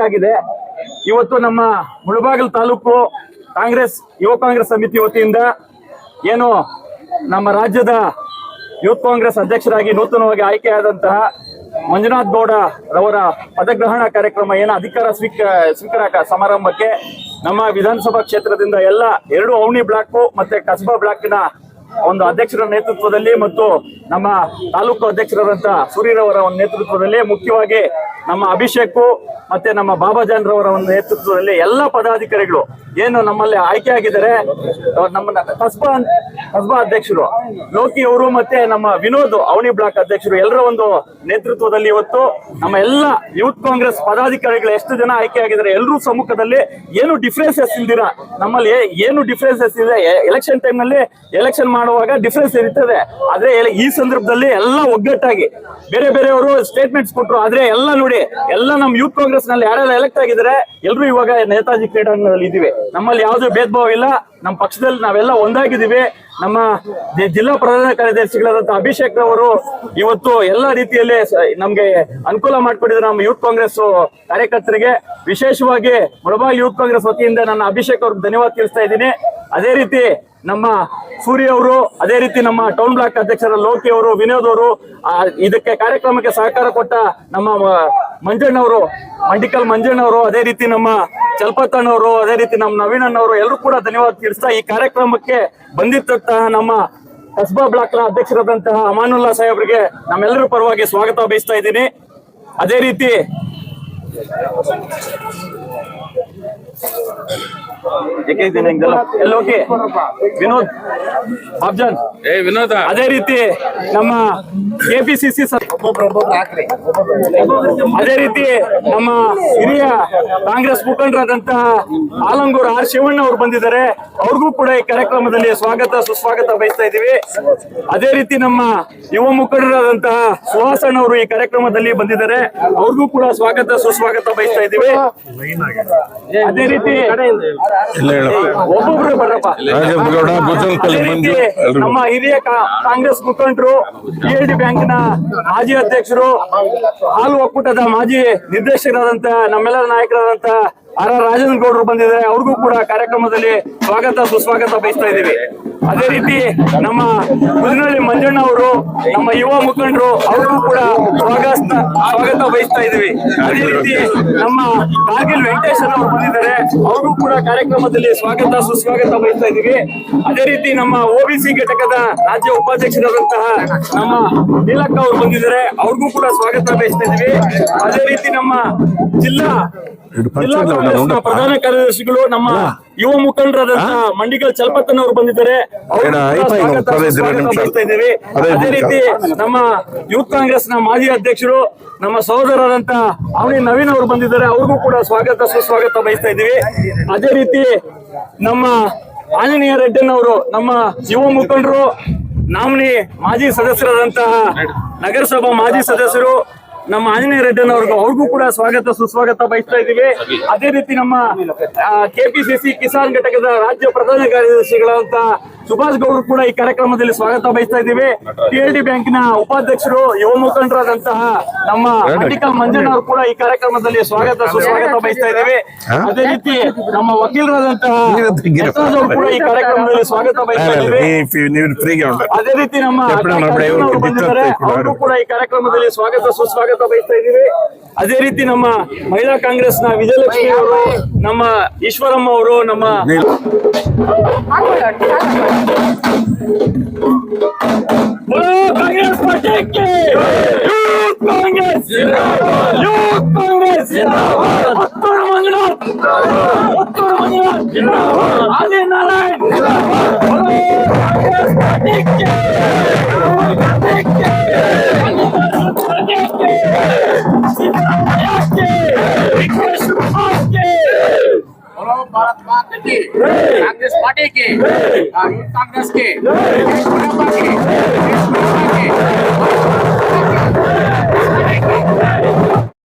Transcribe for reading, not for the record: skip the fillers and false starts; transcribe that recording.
ಆಗಿದೆ. ಇವತ್ತು ನಮ್ಮ ಮುಳಬಾಗಿಲು ತಾಲೂಕು ಯುವ ಕಾಂಗ್ರೆಸ್ ಸಮಿತಿ ವತಿಯಿಂದ ಏನು ನಮ್ಮ ರಾಜ್ಯದ ಯೂತ್ ಕಾಂಗ್ರೆಸ್ ಅಧ್ಯಕ್ಷರಾಗಿ ನೂತನವಾಗಿ ಆಯ್ಕೆಯಾದಂತಹ ಮಂಜುನಾಥ್ ಗೌಡ ರವರ ಪದಗ್ರಹಣ ಕಾರ್ಯಕ್ರಮ ಏನು ಅಧಿಕಾರ ಸ್ವೀಕಾರ ಸಮಾರಂಭಕ್ಕೆ ನಮ್ಮ ವಿಧಾನಸಭಾ ಕ್ಷೇತ್ರದಿಂದ ಎಲ್ಲ 2 ಅವನಿ ಬ್ಲಾಕ್ ಮತ್ತೆ ಕಸ್ಬಾ ಬ್ಲಾಕ್ನ ಒಂದು ಅಧ್ಯಕ್ಷರ ನೇತೃತ್ವದಲ್ಲಿ ಮತ್ತು ನಮ್ಮ ತಾಲೂಕು ಅಧ್ಯಕ್ಷರಾದಂತ ಸೂರ್ಯರವರ ಒಂದು ನೇತೃತ್ವದಲ್ಲಿ, ಮುಖ್ಯವಾಗಿ ನಮ್ಮ ಅಭಿಷೇಕ್ ಮತ್ತೆ ನಮ್ಮ ಬಾಬಾಜಾನ್ ರವರ ಒಂದು ನೇತೃತ್ವದಲ್ಲಿ ಎಲ್ಲ ಪದಾಧಿಕಾರಿಗಳು ಏನು ನಮ್ಮಲ್ಲಿ ಆಯ್ಕೆ ಆಗಿದ್ದಾರೆ. ನಮ್ಮ ಕಸ್ಬಾ ಅಧ್ಯಕ್ಷರು ಲೋಕಿ ಅವರು ಮತ್ತೆ ನಮ್ಮ ವಿನೋದ್ ಅವನಿ ಬ್ಲಾಕ್ ಅಧ್ಯಕ್ಷರು ಎಲ್ಲರ ಒಂದು ನೇತೃತ್ವದಲ್ಲಿ ಇವತ್ತು ನಮ್ಮ ಎಲ್ಲ ಯೂತ್ ಕಾಂಗ್ರೆಸ್ ಪದಾಧಿಕಾರಿಗಳು ಎಷ್ಟು ಜನ ಆಯ್ಕೆ ಆಗಿದ್ದಾರೆ ಎಲ್ಲರೂ ಸಮ್ಮುಖದಲ್ಲಿ ಏನು ಡಿಫರೆನ್ಸಸ್ ಇಲ್ದಿರ ನಮ್ಮಲ್ಲಿ ಏನು ಡಿಫರೆನ್ಸಸ್ ಇದೆ. ಎಲೆಕ್ಷನ್ ಟೈಮ್ ನಲ್ಲಿ ಎಲೆಕ್ಷನ್ ಮಾಡುವಾಗ ಡಿಫರೆನ್ಸ್ ಇರ್ತದೆ, ಆದ್ರೆ ಈ ಸಂದರ್ಭದಲ್ಲಿ ಎಲ್ಲ ಒಗ್ಗಟ್ಟಾಗಿ ಬೇರೆ ಬೇರೆಯವರು ಸ್ಟೇಟ್ಮೆಂಟ್ಸ್ ಕೊಟ್ಟರು, ಆದ್ರೆ ಎಲ್ಲ ನೋಡಿ ಎಲ್ಲ ನಮ್ಮ ಯೂತ್ ಕಾಂಗ್ರೆಸ್ ನಲ್ಲಿ ಯಾರೆಲ್ಲ ಎಲೆಕ್ಟ್ ಆಗಿದ್ದಾರೆ ಎಲ್ಲರೂ ಇವಾಗ ನೇತಾಜಿ ಕ್ರೀಡಾಂಗಣದಲ್ಲಿ ಇದೀವಿ. ನಮ್ಮಲ್ಲಿ ಯಾವುದೇ ಭೇದ ಭಾವ ಇಲ್ಲ, ನಮ್ಮ ಪಕ್ಷದಲ್ಲಿ ನಾವೆಲ್ಲ ಒಂದಾಗಿದ್ದೀವಿ. ನಮ್ಮ ಜಿಲ್ಲಾ ಪ್ರಧಾನ ಕಾರ್ಯದರ್ಶಿಗಳಾದಂತಹ ಅಭಿಷೇಕ್ ಅವರು ಇವತ್ತು ಎಲ್ಲ ರೀತಿಯಲ್ಲಿ ನಮ್ಗೆ ಅನುಕೂಲ ಮಾಡಿಕೊಟ್ಟಿದ್ದಾರೆ. ನಮ್ಮ ಯೂತ್ ಕಾಂಗ್ರೆಸ್ ಕಾರ್ಯಕರ್ತರಿಗೆ ವಿಶೇಷವಾಗಿ ಮುಳಬಾಗಿಲು ಯೂತ್ ಕಾಂಗ್ರೆಸ್ ವತಿಯಿಂದ ನನ್ನ ಅಭಿಷೇಕ್ ಅವ್ರಿಗೆ ಧನ್ಯವಾದ ತಿಳಿಸ್ತಾ ಇದ್ದೀನಿ. ಅದೇ ರೀತಿ ನಮ್ಮ ಸೂರ್ಯ ಅವರು, ಅದೇ ರೀತಿ ನಮ್ಮ ಟೌನ್ ಬ್ಲಾಕ್ ಅಧ್ಯಕ್ಷರ ಲೋಕಿ ಅವರು, ವಿನೋದ್ ಅವರು, ಇದಕ್ಕೆ ಕಾರ್ಯಕ್ರಮಕ್ಕೆ ಸಹಕಾರ ಕೊಟ್ಟ ನಮ್ಮ ಮಂಜಣ್ಣವರು, ಮಂಡಿಕಲ್ ಮಂಜಣ್ಣವರು, ಅದೇ ರೀತಿ ನಮ್ಮ ಚಲ್ಪತ್ತಣ್ಣವರು, ಅದೇ ರೀತಿ ನಮ್ಮ ನವೀನಣ್ಣವರು ಎಲ್ಲರೂ ಕೂಡ ಧನ್ಯವಾದ ತಿಳಿಸ್ತಾ ಈ ಕಾರ್ಯಕ್ರಮಕ್ಕೆ ಬಂದಿರ್ತಕ್ಕಂತಹ ನಮ್ಮ ಕಸ್ಬಾ ಬ್ಲಾಕ್ ನ ಅಧ್ಯಕ್ಷರಾದಂತಹ ಅಮಾನುಲ್ಲಾ ಸಾಹೇಬ್ರಿಗೆ ನಮ್ಮೆಲ್ಲರ ಪರವಾಗಿ ಸ್ವಾಗತ ಬಯಸ್ತಾ ಇದ್ದೀನಿ. ಅದೇ ರೀತಿ ವಿನೋದ್ ಅಫ್ಜಾನ್, ಅದೇ ರೀತಿ ನಮ್ಮ ಕೆಪಿಸಿಸಿ, ಅದೇ ರೀತಿ ನಮ್ಮ ಹಿರಿಯ ಕಾಂಗ್ರೆಸ್ ಮುಖಂಡರಾದಂತಹ ಆಲಂಗೂರು ಆರ್ ಶಿವಣ್ಣ ಅವರು ಬಂದಿದ್ದಾರೆ. ಅವ್ರಿಗೂ ಕೂಡ ಈ ಕಾರ್ಯಕ್ರಮದಲ್ಲಿ ಸ್ವಾಗತ ಸುಸ್ವಾಗತ ಬಯಸ್ತಾ ಇದ್ದೀವಿ. ಅದೇ ರೀತಿ ನಮ್ಮ ಯುವ ಮುಖಂಡರಾದಂತಹ ಸುಹಾಸಣ್ಣ ಅವರು ಈ ಕಾರ್ಯಕ್ರಮದಲ್ಲಿ ಬಂದಿದ್ದಾರೆ. ಅವ್ರಿಗೂ ಕೂಡ ಸ್ವಾಗತ ಸುಸ್ವಾಗತ ಬಯಸ್ತಾ ಇದ್ದೀವಿ. ಅದೇ ರೀತಿ ಒಬ್ಬೊಬ್ರು ಬರ್ರಪ್ಪ. ನಮ್ಮ ಹಿರಿಯ ಕಾಂಗ್ರೆಸ್ ಮುಖಂಡರು, PLD ಬ್ಯಾಂಕ್ ನ ಮಾಜಿ ಅಧ್ಯಕ್ಷರು, ಹಾಲು ಒಕ್ಕೂಟದ ಮಾಜಿ ನಿರ್ದೇಶಕರಾದಂತ ನಮ್ಮೆಲ್ಲರ ನಾಯಕರಾದಂತ RR ರಾಜೇಂದ್ರ ಗೌಡರು ಬಂದಿದ್ದಾರೆ. ಅವ್ರಿಗೂ ಕೂಡ ಕಾರ್ಯಕ್ರಮದಲ್ಲಿ ಸ್ವಾಗತ ಸುಸ್ವಾಗತ ಬಯಸ್ತಾ ಇದ್ದೀವಿ. ಅದೇ ರೀತಿ ನಮ್ಮ ಮುದಿನಹಳ್ಳಿ ಮಂಜಣ್ಣ ಅವರು, ನಮ್ಮ ಯುವ ಮುಖಂಡರು, ಅವ್ರಿಗೂ ಕೂಡ ಸ್ವಾಗತ ಬಯಸ್ತಾ ಇದ್ದೀವಿ. ಅದೇ ರೀತಿ ನಮ್ಮ ಕಾರ್ಗಿಲ್ ವೆಂಕಟೇಶ್ ಅವರು ಬಂದಿದ್ದಾರೆ. ಅವ್ರಿಗೂ ಕೂಡ ಕಾರ್ಯಕ್ರಮದಲ್ಲಿ ಸ್ವಾಗತ ಸುಸ್ವಾಗತ ಬಯಸ್ತಾ ಇದ್ದೀವಿ. ಅದೇ ರೀತಿ ನಮ್ಮ OBC ಘಟಕದ ರಾಜ್ಯ ಉಪಾಧ್ಯಕ್ಷರಾದಂತಹ ನಮ್ಮ ನೀಲಕ್ಕ ಅವರು ಬಂದಿದ್ದಾರೆ. ಅವ್ರಿಗೂ ಕೂಡ ಸ್ವಾಗತ ಬಯಸ್ತಾ ಇದ್ದೀವಿ. ಅದೇ ರೀತಿ ನಮ್ಮ ಜಿಲ್ಲಾ ಪ್ರಧಾನ ಕಾರ್ಯದರ್ಶಿಗಳು, ನಮ್ಮ ಯುವ ಮುಖಂಡರಾದಂತಹ ಮಂಡಿಕಲ್ ಚಲಪತ್ತನವರು ಬಂದಿದ್ದಾರೆ. ಅದೇ ರೀತಿ ನಮ್ಮ ಯೂತ್ ಕಾಂಗ್ರೆಸ್ ನ ಮಾಜಿ ಅಧ್ಯಕ್ಷರು, ನಮ್ಮ ಸಹೋದರರಾದಂತ ಅವನಿ ನವೀನ್ ಅವರು ಬಂದಿದ್ದಾರೆ. ಅವ್ರಿಗೂ ಕೂಡ ಸ್ವಾಗತ ಸುಸ್ವಾಗತ ಬಯಸ್ತಾ ಇದ್ದೀವಿ. ಅದೇ ರೀತಿ ನಮ್ಮ ಆಂಜನೇಯ ರೆಡ್ಡನವರು, ನಮ್ಮ ಯುವ ಮುಖಂಡರು, ನಾಮಿನಿ ಮಾಜಿ ಸದಸ್ಯರಾದಂತಹ ನಗರಸಭಾ ಮಾಜಿ ಸದಸ್ಯರು, ನಮ್ಮ ಆಂಜನೇಯ ಅವ್ರಿಗೂ ಕೂಡ ಸ್ವಾಗತ ಸುಸ್ವಾಗತ ಬಯಸ್ತಾ ಇದ್ದೀವಿ. ಅದೇ ರೀತಿ ನಮ್ಮ ಕೆಪಿಸಿಸಿ ಕಿಸಾನ್ ಘಟಕದ ರಾಜ್ಯ ಪ್ರಧಾನ ಕಾರ್ಯದರ್ಶಿಗಳಾದಂತ ಸುಭಾಷ್ ಗೌಡ್ರು ಕೂಡ ಈ ಕಾರ್ಯಕ್ರಮದಲ್ಲಿ ಸ್ವಾಗತ ಬಯಸ್ತಾ ಇದ್ದೀವಿ. PLD ಬ್ಯಾಂಕ್ ನ ಉಪಾಧ್ಯಕ್ಷರು, ಯುವ ಮುಖಂಡರಾದಂತಹ ನಮ್ಮ ಮಂಡಿಕಲ್ ಮಂಜಣ್ಣ ಅವರು ಕೂಡ ಈ ಕಾರ್ಯಕ್ರಮದಲ್ಲಿ ಸ್ವಾಗತ ಸುಸ್ವಾಗತ ಬಯಸ್ತಾ ಇದ್ದೀವಿ. ಅದೇ ರೀತಿ ನಮ್ಮ ವಕೀಲರಾದಂತಹ ಕೂಡ ಈ ಕಾರ್ಯಕ್ರಮದಲ್ಲಿ ಸ್ವಾಗತ ಬಯಸ್ತಾ ಇದ್ದೀವಿ. ಅದೇ ರೀತಿ ನಮ್ಮ ಬಂದಿದ್ದಾರೆ, ಅವರು ಕೂಡ ಈ ಕಾರ್ಯಕ್ರಮದಲ್ಲಿ ಸ್ವಾಗತ ಸುಸ್ವಾಗತ ಬಯಸ್ತಾ ಇದ್ದೀವಿ. ಅದೇ ರೀತಿ ನಮ್ಮ ಮಹಿಳಾ ಕಾಂಗ್ರೆಸ್ ನ ವಿಜಯಲಕ್ಷ್ಮಿ ಅವರು, ನಮ್ಮ ಈಶ್ವರಮ್ಮ ಅವರು, ನಮ್ಮ ಕಾಂಗ್ರೆಸ್ ಪಾರ್ಟಿಗೆ ಯೂತ್ ಕಾಂಗ್ರೆಸ್ ಮಂಜುನಾಥ್ ಆದಿನಾರಾಯಣ್ ಕಾಂಗ್ರೆಸ್ ಪಾರ್ಟಿಗೆ भारत माता की कांग्रेस पार्टी की यूथ कांग्रेस की के